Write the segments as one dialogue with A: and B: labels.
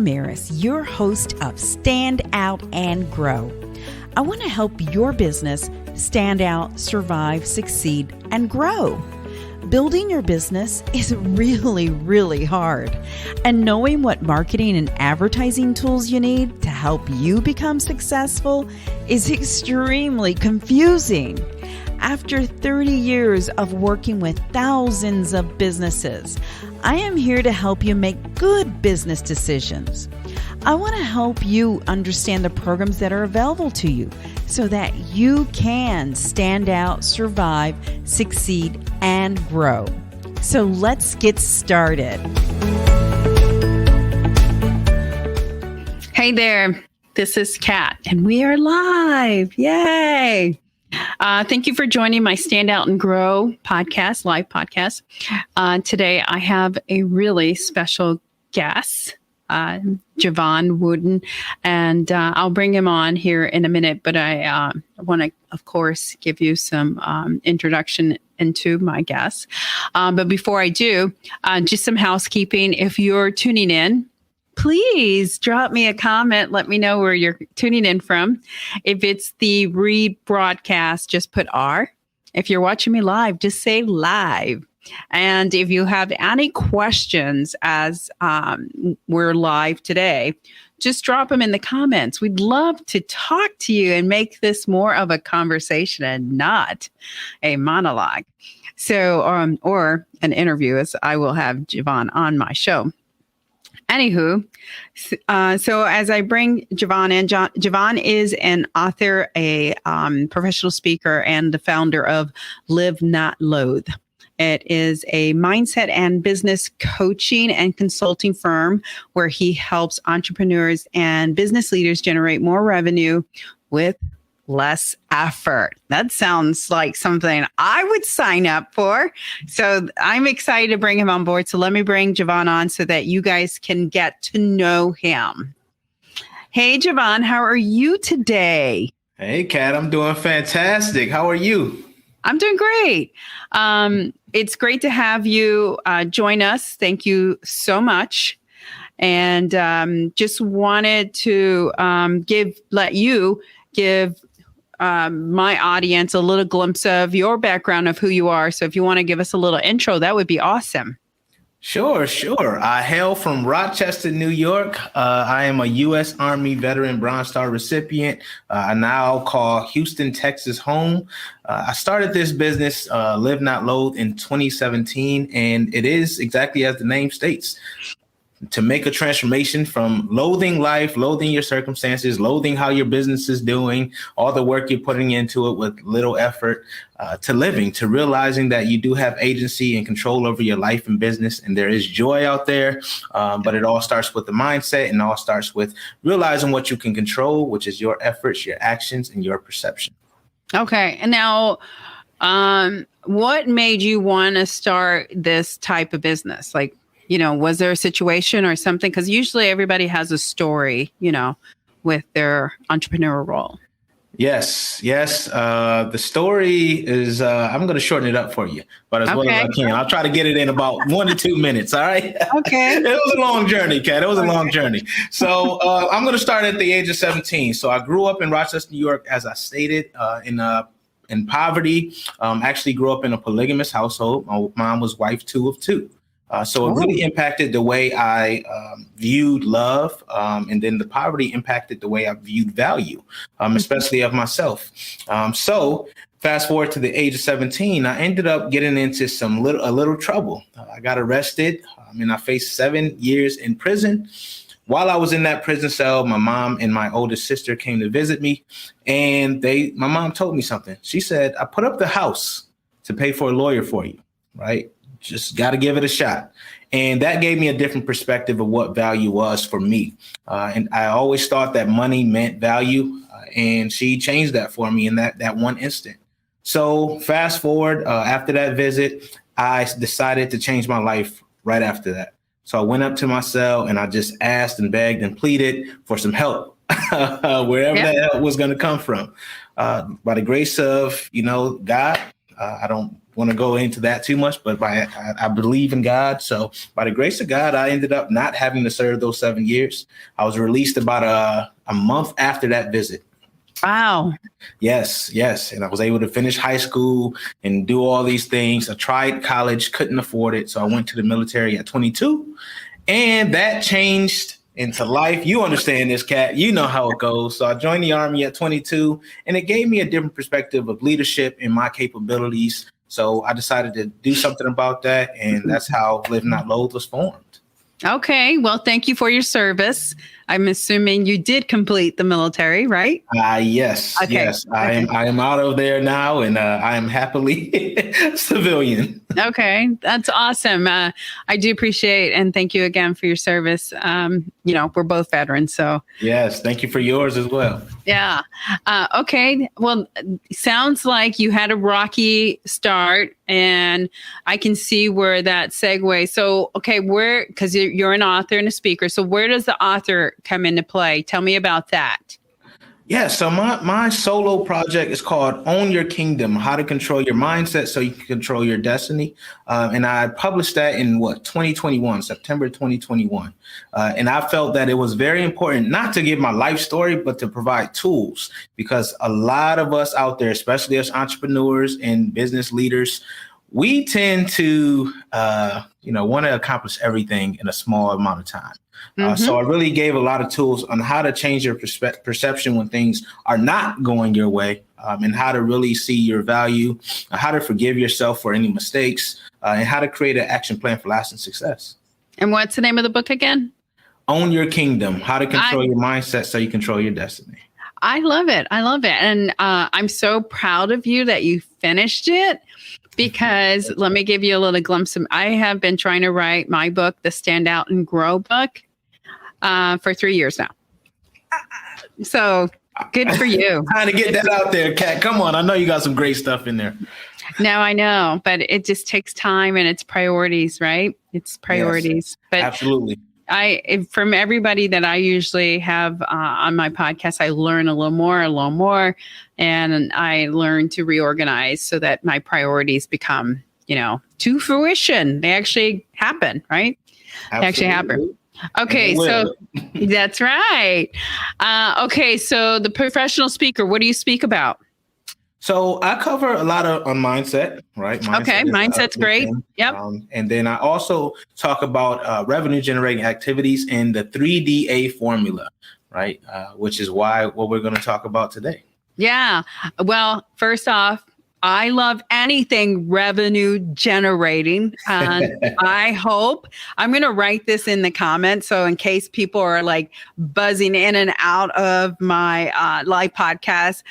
A: Ramirez, your host of Stand Out and Grow. I want to help your business stand out, survive, succeed, and grow. Building your business is really, really hard. And knowing what marketing and advertising tools you need to help you become successful is extremely confusing. After 30 years of working with thousands of businesses, I am here to help you make good business decisions. I want to help you understand the programs that are available to you so that you can stand out, survive, succeed, and grow. So let's get started. Hey there, this is Kat, and we are live. Yay! Thank you for joining my Stand Out and Grow podcast, live podcast. Today, I have a really special guest, Jevon Wooden, and I'll bring him on here in a minute, but I want to, of course, give you some introduction into my guest. But before I do, just some housekeeping. If you're tuning in, please drop me a comment. Let me know where you're tuning in from. If it's the rebroadcast, just put R. If you're watching me live, just say live. And if you have any questions as we're live today, just drop them in the comments. We'd love to talk to you and make this more of a conversation and not a monologue. So, or an interview, as I will have Jevon on my show. Anywho, so as I bring Jevon in, Jevon is an author, a professional speaker, and the founder of Live, Not Loathe. It is a mindset and business coaching and consulting firm where he helps entrepreneurs and business leaders generate more revenue with less effort. That sounds like something I would sign up for. So I'm excited to bring him on board. So let me bring Jevon on so that you guys can get to know him. Hey, Jevon, how are you today?
B: Hey, Kat, I'm doing fantastic. How are you?
A: I'm doing great. It's great to have you join us. Thank you so much. And just wanted to let you give my audience a little glimpse of your background of who you are. So if you want to give us a little intro, that would be awesome.
B: Sure. I hail from Rochester, New York. I am a U.S. Army veteran Bronze Star recipient. I now call Houston, Texas home. I started this business, Live, Not Loathe, in 2017, and it is exactly as the name states. To make a transformation from loathing life, loathing your circumstances, loathing how your business is doing, all the work you're putting into it with little effort, to living, to realizing that you do have agency and control over your life and business, and there is joy out there. But it all starts with the mindset, and all starts with realizing what you can control, which is your efforts, your actions, and your perception. Okay.
A: And now, what made you want to start this type of business? Like, was there a situation or something? Because usually everybody has a story, with their entrepreneurial role.
B: Yes. The story is, I'm going to shorten it up for you, but as well as I can. I'll try to get it in about 1 to 2 minutes. All right. Okay. It was a long journey, Kat. It was a long journey. So I'm going to start at the age of 17. So I grew up in Rochester, New York, as I stated, in poverty. Actually grew up in a polygamous household. My mom was wife 2 of 2. So it really impacted the way I viewed love. And then the poverty impacted the way I viewed value, especially of myself. So fast forward to the age of 17, I ended up getting into a little trouble. I got arrested and I faced 7 years in prison. While I was in that prison cell, my mom and my oldest sister came to visit me, and my mom told me something. She said, I put up the house to pay for a lawyer for you, right? Just got to give it a shot. And that gave me a different perspective of what value was for me. And I always thought that money meant value. And she changed that for me in that one instant. So fast forward, after that visit, I decided to change my life right after that. So I went up to my cell and I just asked and begged and pleaded for some help, wherever that help was going to come from. By the grace of, God, I don't want to go into that too much, but I believe in God. So by the grace of God, I ended up not having to serve those 7 years. I was released about a month after that visit.
A: Wow.
B: Yes. And I was able to finish high school and do all these things. I tried college, couldn't afford it. So I went to the military at 22, and that changed into life. You understand this, Kat. You know how it goes. So I joined the Army at 22, and it gave me a different perspective of leadership and my capabilities. So I decided to do something about that. And that's how Live Not Loathe was formed.
A: Okay. Well, thank you for your service. I'm assuming you did complete the military, right?
B: Yes.
A: Okay.
B: Yes. I am out of there now, and I am happily civilian.
A: Okay. That's awesome. I do appreciate and thank you again for your service. We're both veterans, so.
B: Yes. Thank you for yours as well.
A: Yeah. Okay. Well, sounds like you had a rocky start, and I can see where that segue. So, okay, because you're an author and a speaker. So where does the author come into play? Tell me about that.
B: Yeah, so my solo project is called Own Your Kingdom, How to Control Your Mindset So You Can Control Your Destiny. And I published that in 2021, September 2021. And I felt that it was very important not to give my life story, but to provide tools, because a lot of us out there, especially as entrepreneurs and business leaders, we tend to, want to accomplish everything in a small amount of time. So I really gave a lot of tools on how to change your perception when things are not going your way, and how to really see your value, how to forgive yourself for any mistakes, and how to create an action plan for lasting success.
A: And what's the name of the book again?
B: Own Your Kingdom, How to Control Your Mindset So You Control Your Destiny.
A: I love it. And I'm so proud of you that you finished it. Because let me give you a little glimpse. I have been trying to write my book, the Stand Out and Grow book, for 3 years now. So good for you.
B: Trying to get that out there, Kat. Come on. I know you got some great stuff in there.
A: No, I know, but it just takes time, and it's priorities, right? It's priorities.
B: Yes,
A: but
B: absolutely.
A: From everybody that I usually have on my podcast, I learn a little more, and I learn to reorganize so that my priorities become, to fruition. They actually happen, right?
B: Absolutely.
A: They actually happen. Okay, so that's right. Okay, so the professional speaker, what do you speak about?
B: So I cover a lot on mindset, right?
A: Mindset's great. Yep.
B: And then I also talk about revenue generating activities and the 3DA formula, right? Which is what we're going to talk about today.
A: Yeah. Well, first off, I love anything revenue generating. I hope I'm going to write this in the comments. So in case people are like buzzing in and out of my live podcast,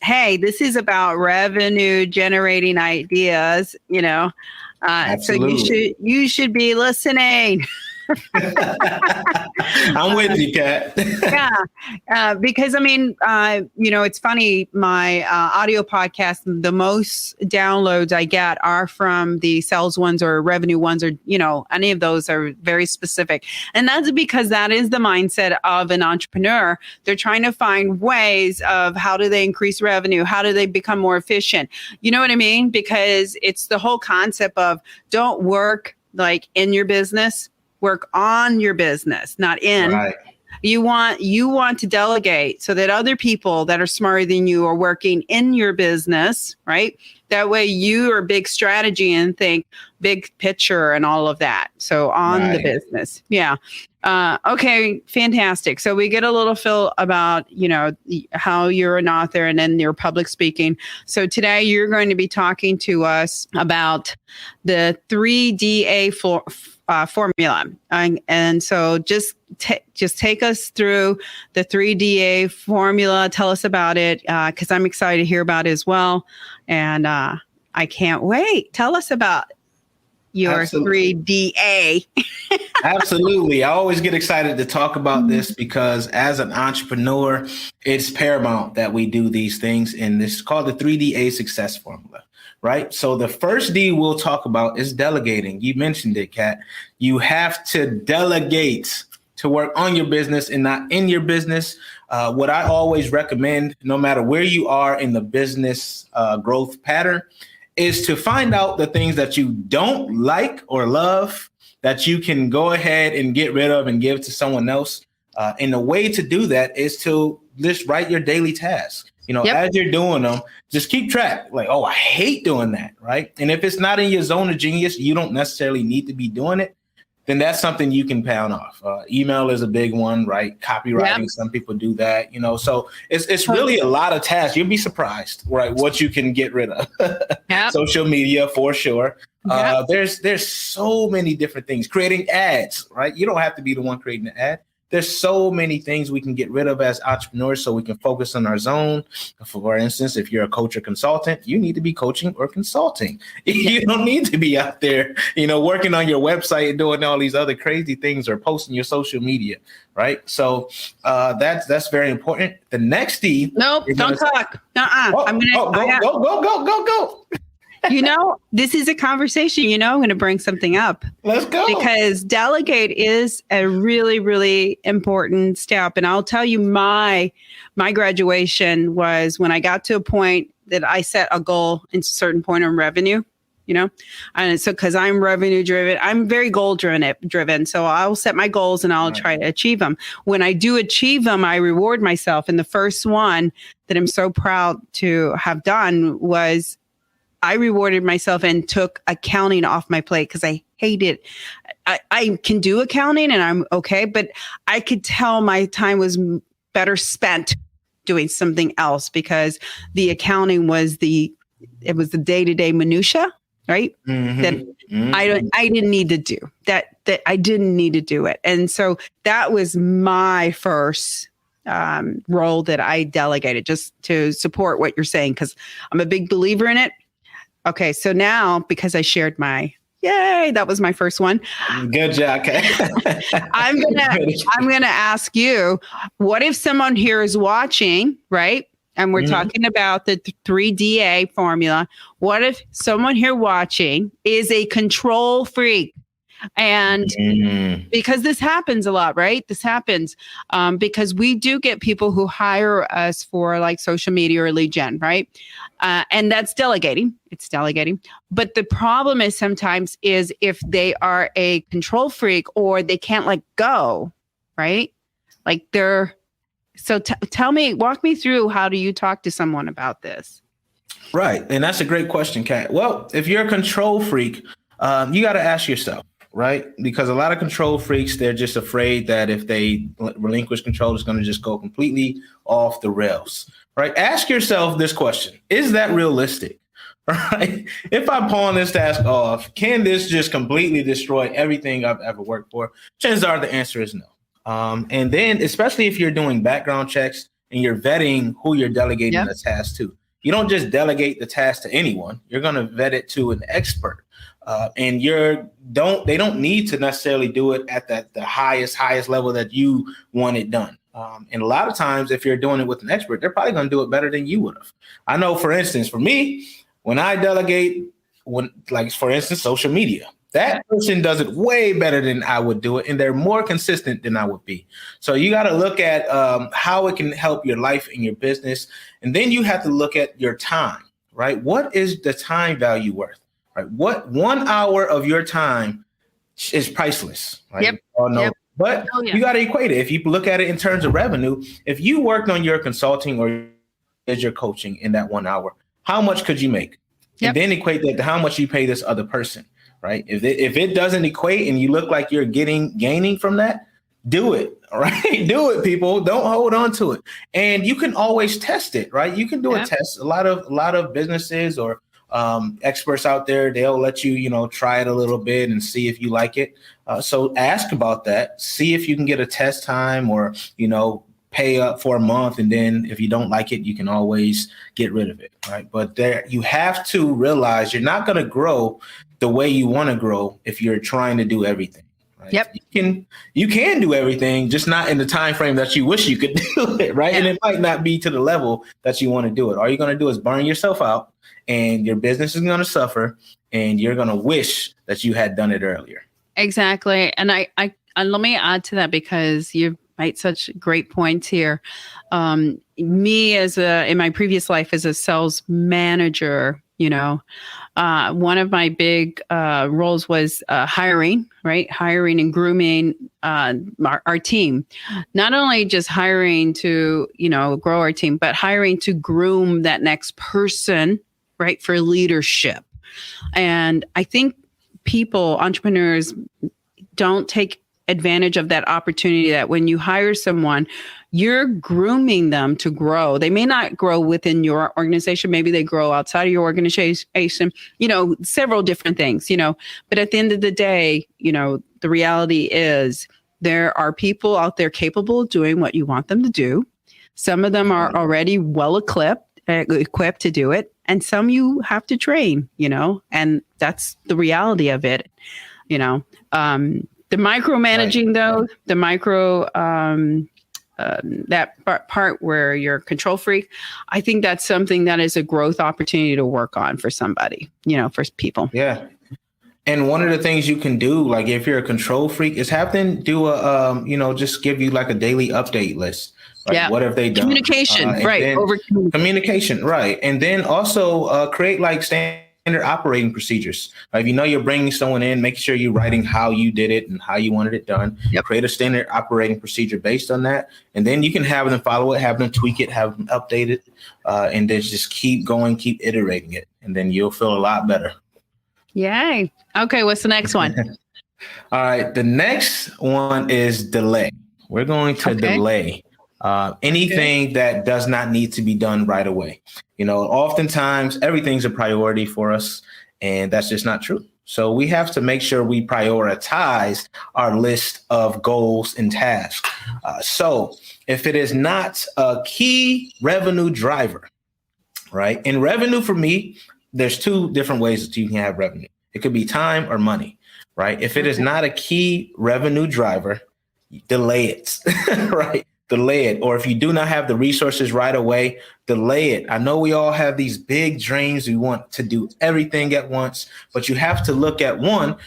A: hey, this is about revenue generating ideas, so you should be listening.
B: I'm with you, Kat.
A: Yeah, because it's funny. My audio podcast, the most downloads I get are from the sales ones or revenue ones, or any of those are very specific, and that's because that is the mindset of an entrepreneur. They're trying to find ways of how do they increase revenue, how do they become more efficient. You know what I mean? Because it's the whole concept of don't work like in your business. Work on your business, not in.
B: Right.
A: You want to delegate so that other people that are smarter than you are working in your business, right? That way you are big strategy and think big picture and all of that. So on the business. Yeah. Okay, fantastic. So we get a little feel about, how you're an author and then your public speaking. So today you're going to be talking to us about the 3DA formula. And so just take us through the 3DA formula. Tell us about it, because I'm excited to hear about it as well. And I can't wait. Tell us about your 3DA.
B: Absolutely. I always get excited to talk about this because as an entrepreneur, it's paramount that we do these things. And this is called the 3DA success formula, right? So the first D we'll talk about is delegating. You mentioned it, Kat. You have to delegate to work on your business and not in your business. What I always recommend, no matter where you are in the business growth pattern, is to find out the things that you don't like or love that you can go ahead and get rid of and give to someone else. And the way to do that is to just write your daily tasks. As you're doing them, just keep track. Like, oh, I hate doing that, right? And if it's not in your zone of genius, you don't necessarily need to be doing it. Then that's something you can pound off. Email is a big one, right? Copywriting, some people do that, So it's really a lot of tasks. You'll be surprised, right? What you can get rid of. Social media, for sure. There's so many different things. Creating ads, right? You don't have to be the one creating the ad. There's so many things we can get rid of as entrepreneurs so we can focus on our zone. For instance, if you're a coach or consultant, you need to be coaching or consulting. You don't need to be out there, working on your website and doing all these other crazy things or posting your social media, right? So that's very important. The next D.
A: Nope, don't talk.
B: Go.
A: This is a conversation, I'm going to bring something up.
B: Let's go.
A: Because delegate is a really, really important step. And I'll tell you, my graduation was when I got to a point that I set a goal into a certain point on revenue, and so because I'm revenue driven, I'm very goal driven. So I'll set my goals and I'll try to achieve them. When I do achieve them, I reward myself. And the first one that I'm so proud to have done was I rewarded myself and took accounting off my plate because I hate it. I can do accounting and I'm okay, but I could tell my time was better spent doing something else because the accounting was the day-to-day minutia, right? That I didn't need to do that I didn't need to do it. And so that was my first role that I delegated just to support what you're saying because I'm a big believer in it. Okay, so now because I shared that was my first one.
B: Good job, okay.
A: I'm gonna ask you, what if someone here is watching, right? And we're talking about the 3DA formula. What if someone here watching is a control freak? And because this happens a lot, right? This happens because we do get people who hire us for like social media or lead gen, right? And that's delegating. It's delegating. But the problem is sometimes is if they are a control freak or they can't let go, right? Like walk me through, how do you talk to someone about this?
B: Right. And that's a great question, Kat. Well, if you're a control freak, you got to ask yourself, right? Because a lot of control freaks, they're just afraid that if they relinquish control, it's going to just go completely off the rails, right? Ask yourself this question. Is that realistic? Right? If I pawn this task off, can this just completely destroy everything I've ever worked for? Chances are the answer is no. And then, especially if you're doing background checks and you're vetting who you're delegating the task to, you don't just delegate the task to anyone. You're going to vet it to an expert. And they don't need to necessarily do it at the highest level that you want it done. And a lot of times, if you're doing it with an expert, they're probably going to do it better than you would have. I know, for instance, for me, when I delegate, for instance, social media, that person does it way better than I would do it. And they're more consistent than I would be. So you got to look at how it can help your life and your business. And then you have to look at your time, right? What is the time value worth? Right? What 1 hour of your time is priceless, right?
A: Yep.
B: But you got to equate it. If you look at it in terms of revenue, if you worked on your consulting or as your coaching in that 1 hour, how much could you make? And then equate that to how much you pay this other person, right? If it doesn't equate and you look like you're gaining from that, do it, right? Do it, people. Don't hold on to it. And you can always test it, right? You can do a test. A lot of businesses or experts out there, they'll let you, try it a little bit and see if you like it. So ask about that. See if you can get a test time or, pay up for a month. And then if you don't like it, you can always get rid of it. Right. But you have to realize you're not going to grow the way you want to grow if you're trying to do everything. Right?
A: Yep.
B: You can do everything, just not in the time frame that you wish you could do it. Right. Yeah. And it might not be to the level that you want to do it. All you're going to do is burn yourself out and your business is going to suffer and you're going to wish that you had done it earlier.
A: Exactly. And I let me add to that because you've made such great points here. Me in my previous life as a sales manager, One of my big roles was hiring, right? Hiring and grooming our team. Not only just hiring to, grow our team, but hiring to groom that next person, right, for leadership. And I think entrepreneurs don't take advantage of that opportunity that when you hire someone, you're grooming them to grow. They may not grow within your organization. Maybe they grow outside of your organization, several different things, but at the end of the day, the reality is there are people out there capable of doing what you want them to do. Some of them are already well equipped to do it. And some you have to train, and that's the reality of it, the micromanaging though, that part where you're a control freak, I think that's something that is a growth opportunity to work on for somebody, for people.
B: Yeah. And one of the things you can do, like if you're a control freak, is have them do just give you like a daily update list. Like what have they done?
A: Communication, right.
B: Communication, right. And then also create like standard operating procedures. If you're bringing someone in, make sure you're writing how you did it and how you wanted it done. Yep. Create a standard operating procedure based on that. And then you can have them follow it, have them tweak it, have them update it, and then just keep going, keep iterating it. And then you'll feel a lot better.
A: Yay. Okay, what's the next one?
B: All right, the next one is delay. We're going to delay anything that does not need to be done right away. Oftentimes everything's a priority for us, and that's just not true. So we have to make sure we prioritize our list of goals and tasks. So if it is not a key revenue driver, right? And revenue for me, there's two different ways that you can have revenue. It could be time or money, right? If it is not a key revenue driver, delay it, right? Delay it. Or if you do not have the resources right away, delay it. I know we all have these big dreams. We want to do everything at once, but you have to look at one,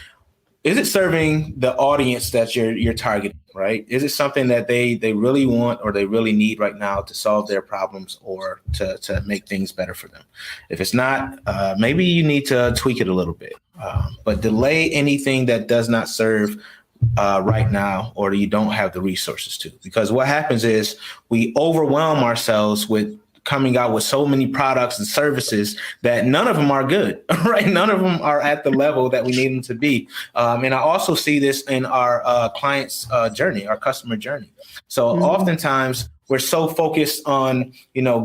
B: is it serving the audience that you're targeting, right? Is it something that they really want or they really need right now to solve their problems or to make things better for them? If it's not, maybe you need to tweak it a little bit, but delay anything that does not serve right now, or you don't have the resources to, because what happens is we overwhelm ourselves with coming out with so many products and services that none of them are good, right? None of them are at the level that we need them to be. And I also see this in our clients' journey, our customer journey. So oftentimes we're so focused on,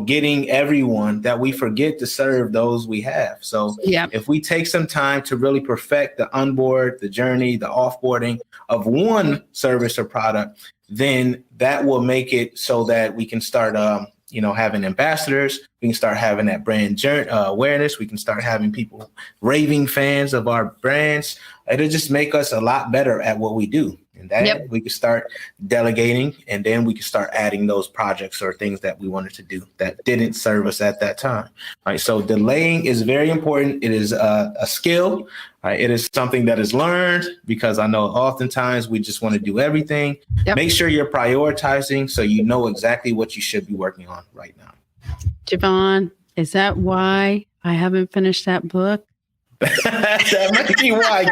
B: getting everyone that we forget to serve those we have. So if we take some time to really perfect the onboard, the journey, the offboarding of one service or product, then that will make it so that we can start having ambassadors. We can start having that brand awareness. We can start having people raving fans of our brands. It'll just make us a lot better at what we do. And that we can start delegating, and then we can start adding those projects or things that we wanted to do that didn't serve us at that time. Right. So delaying is very important. It is a skill. It is something that is learned, because I know oftentimes we just want to do everything. Make sure you're prioritizing so you know exactly what you should be working on right now.
A: Jevon, is that why I haven't finished that book?
B: That might be why.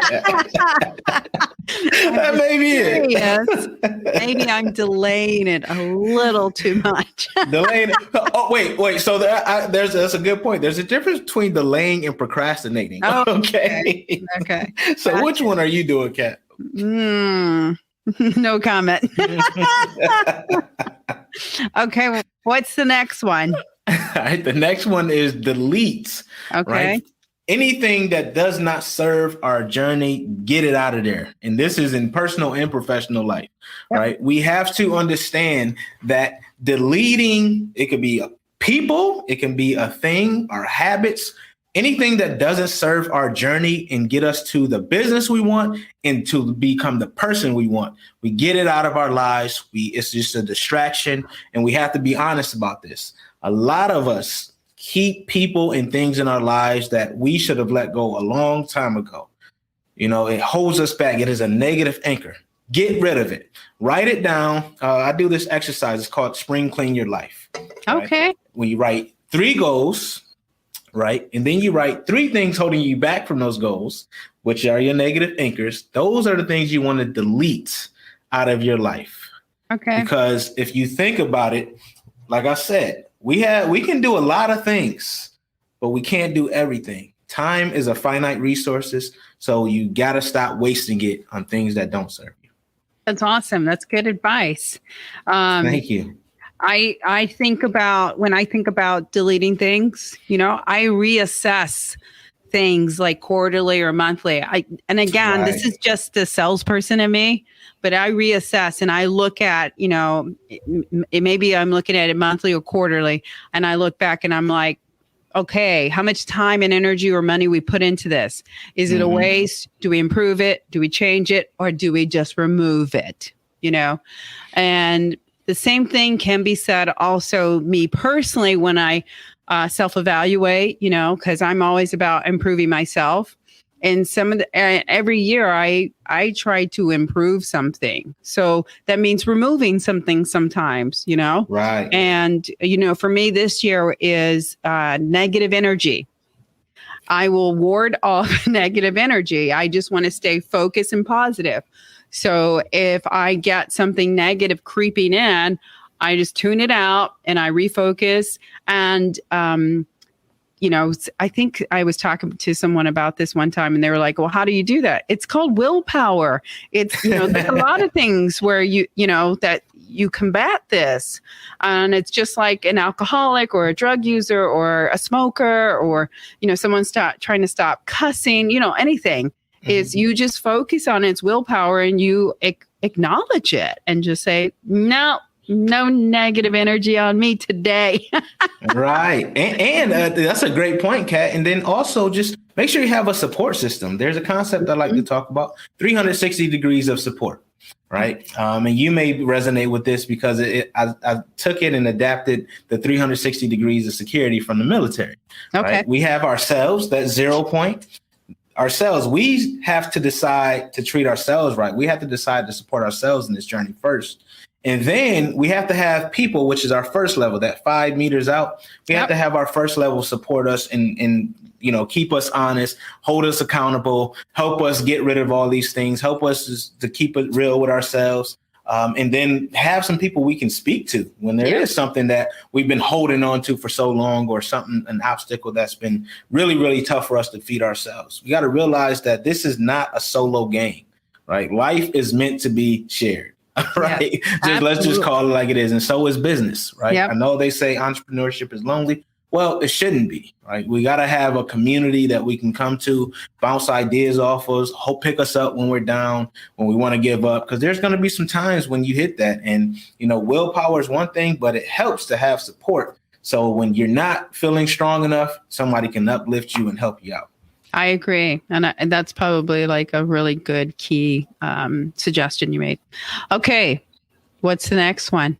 B: That may be it.
A: Maybe I'm delaying it a little too much.
B: Delaying. Oh, wait. So that's a good point. There's a difference between delaying and procrastinating. Oh, okay. So which one are you doing, Kat?
A: No comment. Okay. Well, what's the next one?
B: All right. The next one is delete.
A: Okay.
B: Right? Anything that does not serve our journey, get it out of there. And this is in personal and professional life, right? We have to understand that deleting, it could be people, it can be a thing, our habits, anything that doesn't serve our journey and get us to the business we want and to become the person we want. We get it out of our lives. It's just a distraction. And we have to be honest about this. A lot of us keep people and things in our lives that we should have let go a long time ago. It holds us back. It is a negative anchor. Get rid of it. Write it down. I do this exercise. It's called Spring Clean Your Life.
A: Okay.
B: Right? When you write 3 goals, right? And then you write 3 things holding you back from those goals, which are your negative anchors. Those are the things you want to delete out of your life.
A: Okay.
B: Because if you think about it, like I said, we can do a lot of things, but we can't do everything. Time is a finite resources, so you got to stop wasting it on things that don't serve you.
A: That's awesome. That's good advice.
B: Thank you.
A: I think about, when I think about deleting things, I reassess things like quarterly or monthly. This is just the salesperson in me, but I reassess and I look at, maybe I'm looking at it monthly or quarterly, and I look back and I'm like, okay, how much time and energy or money we put into this? Is it a waste? Do we improve it? Do we change it? Or do we just remove it? And the same thing can be said also me personally when I self-evaluate, because I'm always about improving myself. And every year I try to improve something. So that means removing something sometimes,
B: Right.
A: And, for me this year is negative energy. I will ward off negative energy. I just want to stay focused and positive. So if I get something negative creeping in, I just tune it out and I refocus. And, I think I was talking to someone about this one time and they were like, well, how do you do that? It's called willpower. It's, there's a lot of things where that you combat this. And it's just like an alcoholic or a drug user or a smoker or, someone trying to stop cussing, anything. Is you just focus on its willpower and you acknowledge it and just say, no negative energy on me today.
B: Right. And that's a great point, Kat. And then also just make sure you have a support system. There's a concept I like to talk about, 360 degrees of support. Right. And you may resonate with this because I took it and adapted the 360 degrees of security from the military.
A: Okay.
B: Right? We have ourselves, that 0 point. Ourselves, we have to decide to treat ourselves right. We have to decide to support ourselves in this journey first. And then we have to have people, which is our first level, that 5 meters out. We have to have our first level support us and keep us honest, hold us accountable, help us get rid of all these things, help us to keep it real with ourselves. And then have some people we can speak to when there is something that we've been holding on to for so long, or an obstacle that's been really, really tough for us to feed ourselves. We got to realize that this is not a solo game, right? Life is meant to be shared, right? Let's just call it like it is. And so is business, right? Yep. I know they say entrepreneurship is lonely. Well, it shouldn't be, right? We got to have a community that we can come to, bounce ideas off of, pick us up when we're down, when we want to give up, because there's going to be some times when you hit that. And, willpower is one thing, but it helps to have support. So when you're not feeling strong enough, somebody can uplift you and help you out.
A: I agree. And that's probably like a really good key suggestion you made. Okay. What's the next one?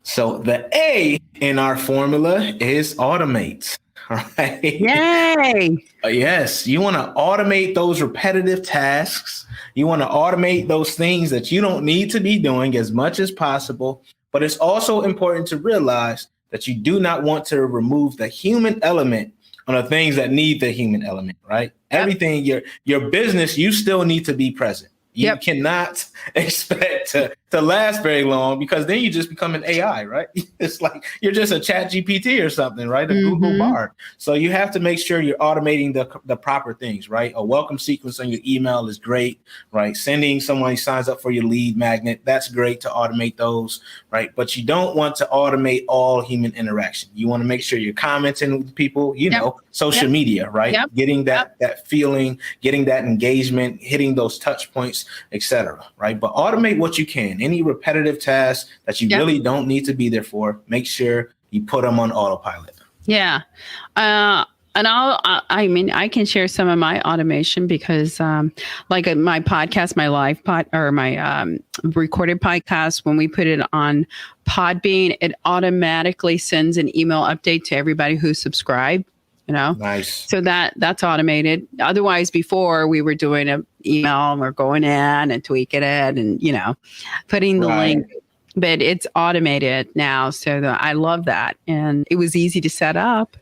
B: So the A in our formula is automate. All right.
A: Yay.
B: Yes. You want to automate those repetitive tasks. You want to automate those things that you don't need to be doing as much as possible. But it's also important to realize that you do not want to remove the human element on the things that need the human element, right? Yep. Everything, your business, you still need to be present. You cannot expect to last very long, because then you just become an AI, right? It's like you're just a chat GPT or something, right? A Google Bard. So you have to make sure you're automating the proper things, right? A welcome sequence on your email is great, right? Sending someone who signs up for your lead magnet, that's great to automate those, right? But you don't want to automate all human interaction. You want to make sure you're commenting with people, social media, right? Getting that feeling, getting that engagement, hitting those touch points, etc. Right? But automate what you can. Any repetitive tasks that you really don't need to be there for, make sure you put them on autopilot. Yeah.
A: And I can share some of my automation because like my podcast, my live my recorded podcast, when we put it on Podbean, it automatically sends an email update to everybody who subscribed.
B: Nice.
A: So that's automated. Otherwise, before we were doing an email and we're going in and tweaking it and, putting the link but it's automated now. So I love that. And it was easy to set up,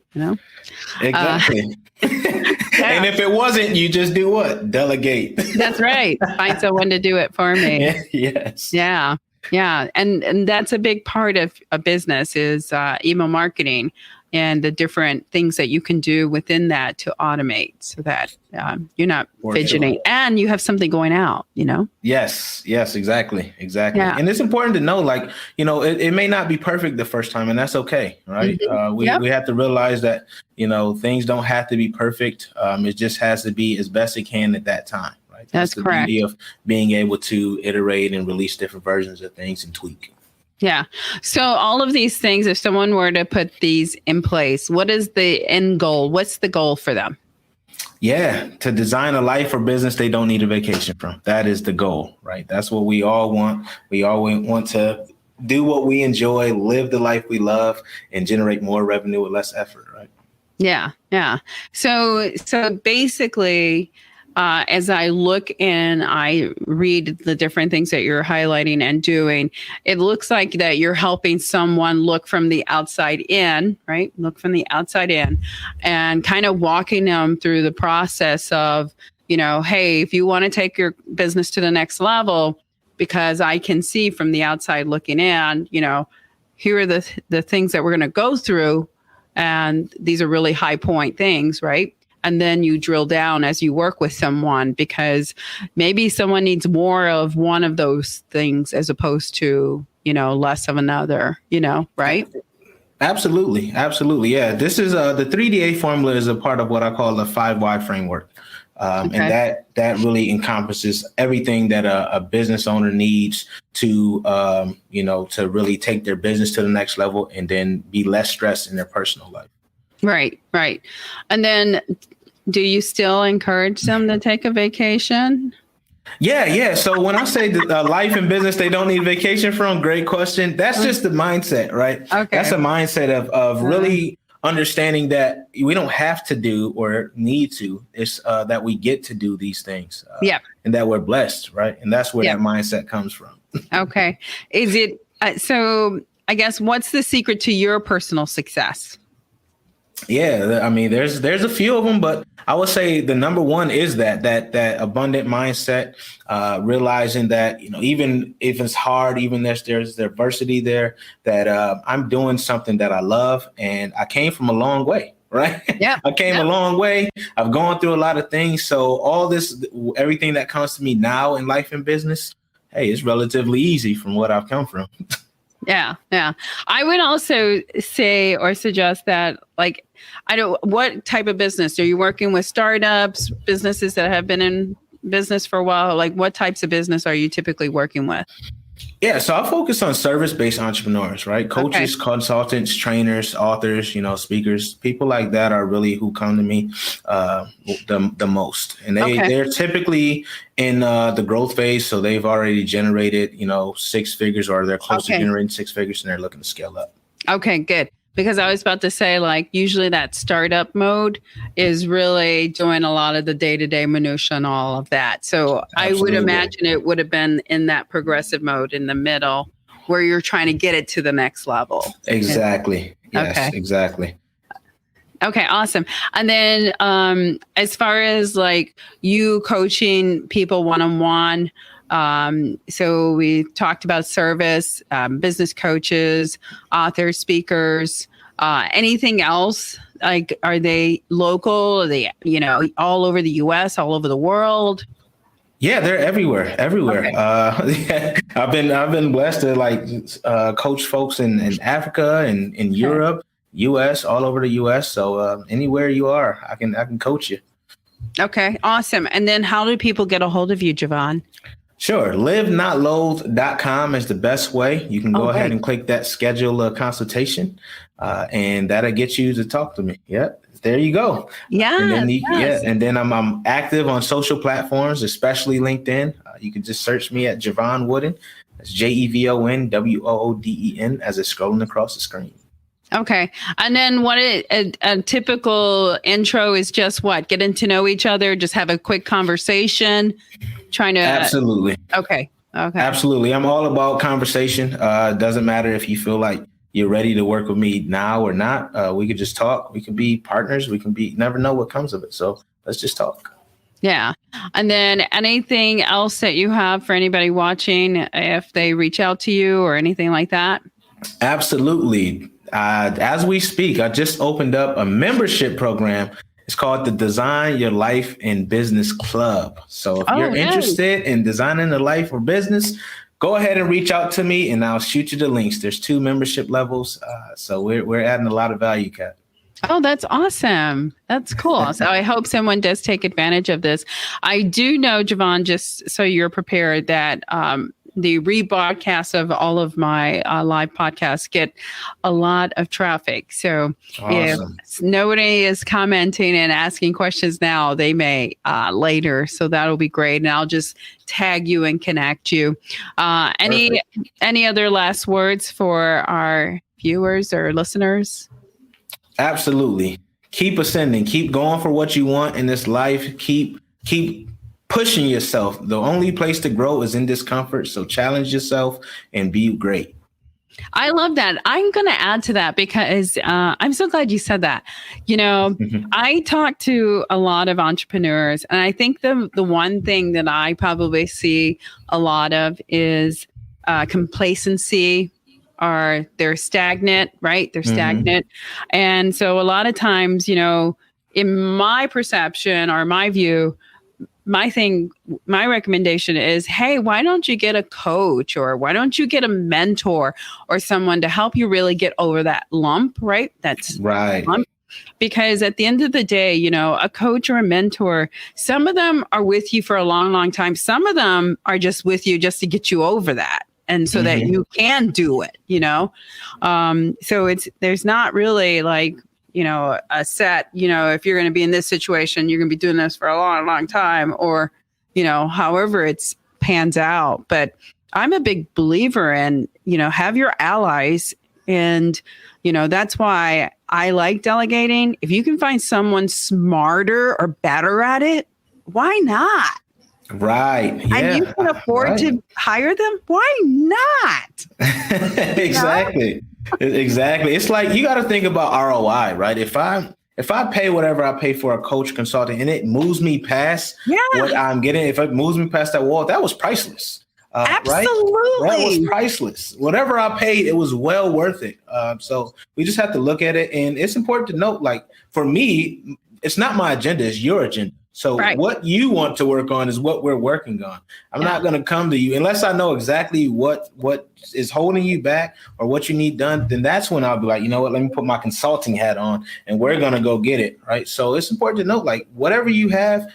B: Exactly. Yeah. And if it wasn't, you just do what? Delegate.
A: That's right. Find someone to do it for me.
B: Yes.
A: Yeah. Yeah. And that's a big part of a business is email marketing and the different things that you can do within that to automate so that you're not fidgeting and you have something going out,
B: Yes, exactly. Yeah. And it's important to know, it may not be perfect the first time, and that's okay, right? Mm-hmm. We have to realize that, things don't have to be perfect. It just has to be as best it can at that time, right?
A: That's correct.
B: The beauty of being able to iterate and release different versions of things and tweak.
A: Yeah. So all of these things, if someone were to put these in place, what is the end goal? What's the goal for them?
B: Yeah, to design a life or business they don't need a vacation from. That is the goal, right? That's what we all want. We all want to do what we enjoy, live the life we love, and generate more revenue with less effort, right?
A: Yeah. So basically, as I look and I read the different things that you're highlighting and doing, it looks like that you're helping someone look from the outside in, right? Look from the outside in and kind of walking them through the process of, hey, if you want to take your business to the next level, because I can see from the outside looking in, here are the things that we're going to go through. And these are really high point things, right? And then you drill down as you work with someone because maybe someone needs more of one of those things as opposed to, less of another, right?
B: Absolutely. Yeah. This is the 3DA formula is a part of what I call the 5 Why framework. And that really encompasses everything that a business owner needs to, to really take their business to the next level and then be less stressed in their personal life.
A: Right. And then do you still encourage them to take a vacation?
B: Yeah. So when I say that life and business, they don't need vacation from, great question. That's just the mindset, right? Okay. That's a mindset of really understanding that we don't have to do or need to. It's that we get to do these things. And that we're blessed, right? And that's where that mindset comes from.
A: Okay. Is it, so I guess what's the secret to your personal success?
B: Yeah, I mean, there's a few of them, but I would say the number one is that abundant mindset, realizing that, even if it's hard, even there's adversity there, that I'm doing something that I love and I came from a long way. Right. Yeah. I came a long way. I've gone through a lot of things. So all this, everything that comes to me now in life and business, hey, it's relatively easy from what I've come from.
A: Yeah. I would also say or suggest that, what type of business are you working with? Startups, businesses that have been in business for a while? What types of business are you typically working with?
B: Yeah, so I focus on service-based entrepreneurs, right? Coaches, consultants, trainers, authors, speakers, people like that are really who come to me the most. And they're typically in the growth phase. So they've already generated, 6 figures or they're close to generating 6 figures and they're looking to scale up. Okay, good. Because I was about to say, usually that startup mode is really doing a lot of the day-to-day minutia and all of that. So I would imagine it would have been in that progressive mode in the middle where you're trying to get it to the next level. Exactly. Yes, exactly. Okay, awesome. And then as far as you coaching people one-on-one, so we talked about service, business coaches, authors, speakers, anything else? Are they local? Are they, all over the US, all over the world? Yeah, they're everywhere. Okay. I've been blessed to coach folks in Africa and in Europe, US, all over the US. So anywhere you are, I can coach you. Okay, awesome. And then how do people get a hold of you, Jevon? Sure. LiveNotLoathe.com is the best way. You can go ahead and click that schedule a consultation, and that'll get you to talk to me. Yep. There you go. Yeah. And then I'm active on social platforms, especially LinkedIn. You can just search me at Jevon Wooden. That's Jevon Wooden as it's scrolling across the screen. Okay. And then what a typical intro is just what? Getting to know each other, just have a quick conversation, trying to. Absolutely. Okay.
A: Okay.
B: Absolutely. I'm all about conversation. It doesn't matter if you feel like you're ready to work with me now or not. We could just talk. We can be partners. Never know what comes of it. So let's just talk.
A: Yeah. And then anything else that you have for anybody watching, if they reach out to you or anything like that?
B: Absolutely. As we speak, I just opened up a membership program. It's called the Design Your Life and Business Club. So if you're interested in designing a life or business, go ahead and reach out to me and I'll shoot you the links. There's 2 membership levels. So we're adding a lot of value, Kat.
A: Oh, that's awesome. That's cool. So I hope someone does take advantage of this. I do know, Jevon, just so you're prepared, that the rebroadcasts of all of my live podcasts get a lot of traffic. So
B: awesome.
A: If nobody is commenting and asking questions now, they may later. So that'll be great. And I'll just tag you and connect you. Any other last words for our viewers or listeners?
B: Absolutely. Keep ascending. Keep going for what you want in this life. Keep pushing yourself. The only place to grow is in discomfort. So challenge yourself and be great.
A: I love that. I'm going to add to that because I'm so glad you said that. You know, I talk to a lot of entrepreneurs, and I think the one thing that I probably see a lot of is complacency, or they're stagnant, right? They're stagnant. And so a lot of times, you know, in my perception or my view, my recommendation is, hey, why don't you get a coach, or why don't you get a mentor or someone to help you really get over that lump, right? That's
B: right.
A: Lump. Because at the end of the day, you know, a coach or a mentor, some of them are with you for a long, long time. Some of them are just with you just to get you over that. And so that you can do it, you know? So there's not really like, you know, a set, you know, if you're going to be in this situation, you're going to be doing this for a long, long time, or, you know, however it's pans out. But I'm a big believer in, you know, have your allies. And, you know, that's why I like delegating. If you can find someone smarter or better at it, why not?
B: Right. Yeah.
A: And you can afford to hire them. Why not?
B: Exactly. Exactly. It's like, you got to think about ROI, right? If I pay whatever I pay for a coach consultant and it moves me past what I'm getting, if it moves me past that wall, that was priceless.
A: Absolutely.
B: Right? That was priceless. Whatever I paid, it was well worth it. So we just have to look at it. And it's important to note, like, for me, it's not my agenda, it's your agenda. So what you want to work on is what we're working on. I'm not going to come to you unless I know exactly what is holding you back or what you need done. Then that's when I'll be like, you know what, let me put my consulting hat on and we're going to go get it. Right. So it's important to note, like, whatever you have,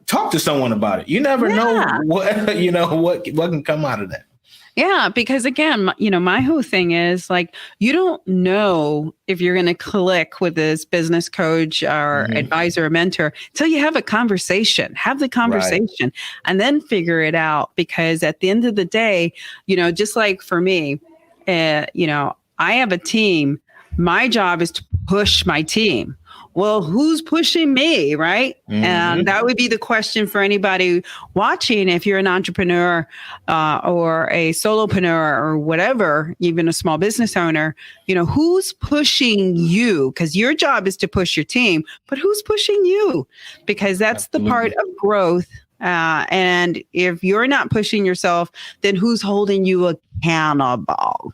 B: talk to someone about it. You never know what can come out of that.
A: Yeah, because again, you know, my whole thing is like, you don't know if you're going to click with this business coach or advisor or mentor until you have a conversation. Have the conversation and then figure it out. Because at the end of the day, you know, just like for me, you know, I have a team. My job is to push my team. Well, who's pushing me, right? And that would be the question for anybody watching. If you're an entrepreneur or a solopreneur or whatever, even a small business owner, you know, who's pushing you? Because your job is to push your team, but who's pushing you? Because that's the part of growth. And if you're not pushing yourself, then who's holding you accountable?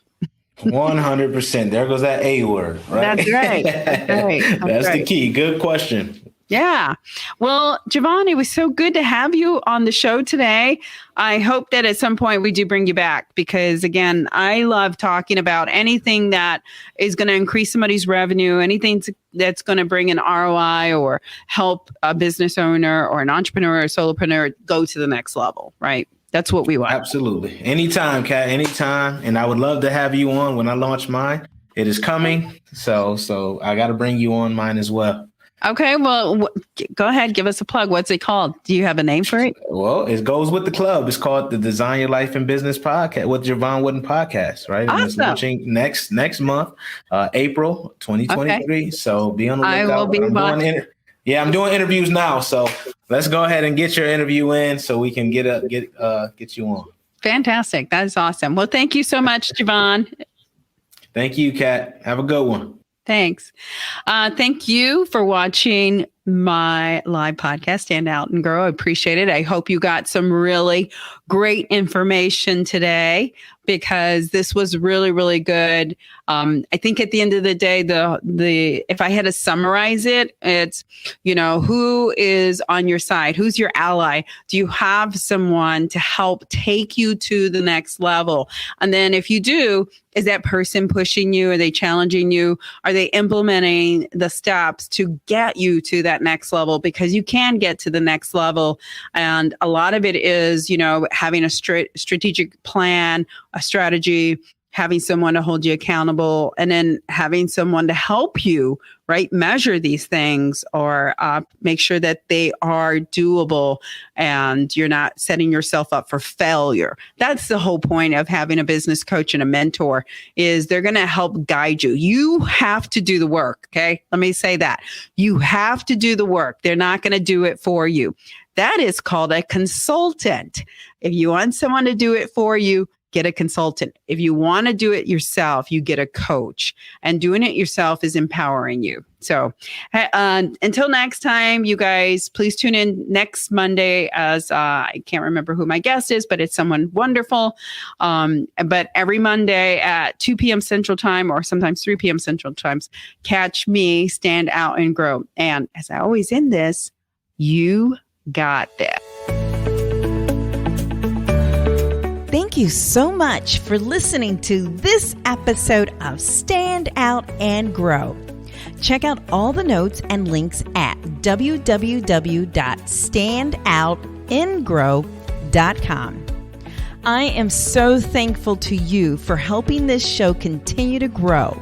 B: 100%. There goes that A word, right?
A: That's right.
B: That's the key. Good question.
A: Yeah. Well, Jevon, it was so good to have you on the show today. I hope that at some point we do bring you back because, again, I love talking about anything that is going to increase somebody's revenue, anything that's going to bring an ROI or help a business owner or an entrepreneur or solopreneur go to the next level, right? That's what we want.
B: Absolutely. Anytime, Kat, anytime. And I would love to have you on when I launch mine. It is coming. So I got to bring you on mine as well.
A: Okay. Well, go ahead. Give us a plug. What's it called? Do you have a name for it?
B: Well, it goes with the club. It's called the Design Your Life and Business Podcast with Jevon Wooden Podcast, right?
A: Awesome.
B: And it's launching next month, April 2023. Okay. So be on the lookout.
A: I will be watching.
B: I'm doing interviews now. So let's go ahead and get your interview in so we can get you on.
A: Fantastic. That is awesome. Well, thank you so much, Jevon.
B: Thank you, Kat. Have a good one.
A: Thanks. Thank you for watching my live podcast, Stand Out and Grow. I appreciate it. I hope you got some really great information today, because this was really, really good. I think at the end of the day, if I had to summarize it, it's, who is on your side? Who's your ally? Do you have someone to help take you to the next level? And then if you do, is that person pushing you? Are they challenging you? Are they implementing the steps to get you to that next level? Because you can get to the next level. And a lot of it is, having a strategic plan, a strategy, having someone to hold you accountable, and then having someone to help you, right? Measure these things, or make sure that they are doable and you're not setting yourself up for failure. That's the whole point of having a business coach and a mentor, is they're going to help guide you. You have to do the work. Okay. Let me say that. You have to do the work. They're not going to do it for you. That is called a consultant. If you want someone to do it for you, get a consultant. If you want to do it yourself, you get a coach. And doing it yourself is empowering you. So until next time, you guys, please tune in next Monday, as I can't remember who my guest is, but it's someone wonderful. But every Monday at 2 p.m. Central Time, or sometimes 3 p.m. Central Times, catch me, Stand Out and Grow. And as I always end this, you got this.
C: Thank you so much for listening to this episode of Stand Out and Grow. Check out all the notes and links at www.standoutandgrow.com. I am so thankful to you for helping this show continue to grow.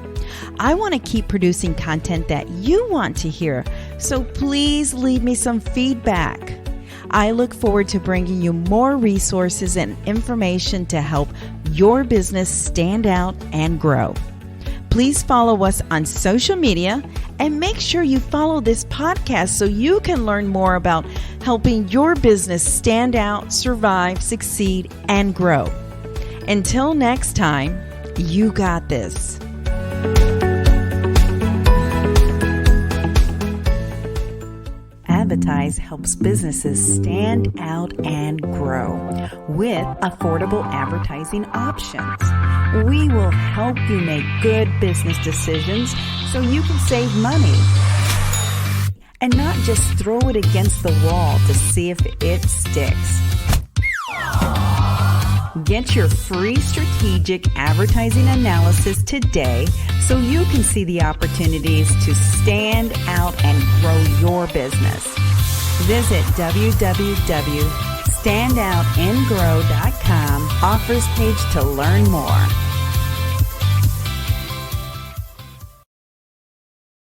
C: I want to keep producing content that you want to hear, so please leave me some feedback. I look forward to bringing you more resources and information to help your business stand out and grow. Please follow us on social media, and make sure you follow this podcast so you can learn more about helping your business stand out, survive, succeed, and grow. Until next time, you got this. adBidtise helps businesses stand out and grow with affordable advertising options. We will help you make good business decisions so you can save money and not just throw it against the wall to see if it sticks. Get your free strategic advertising analysis today so you can see the opportunities to stand out and grow your business. Visit www.standoutandgrow.com offers page to learn more.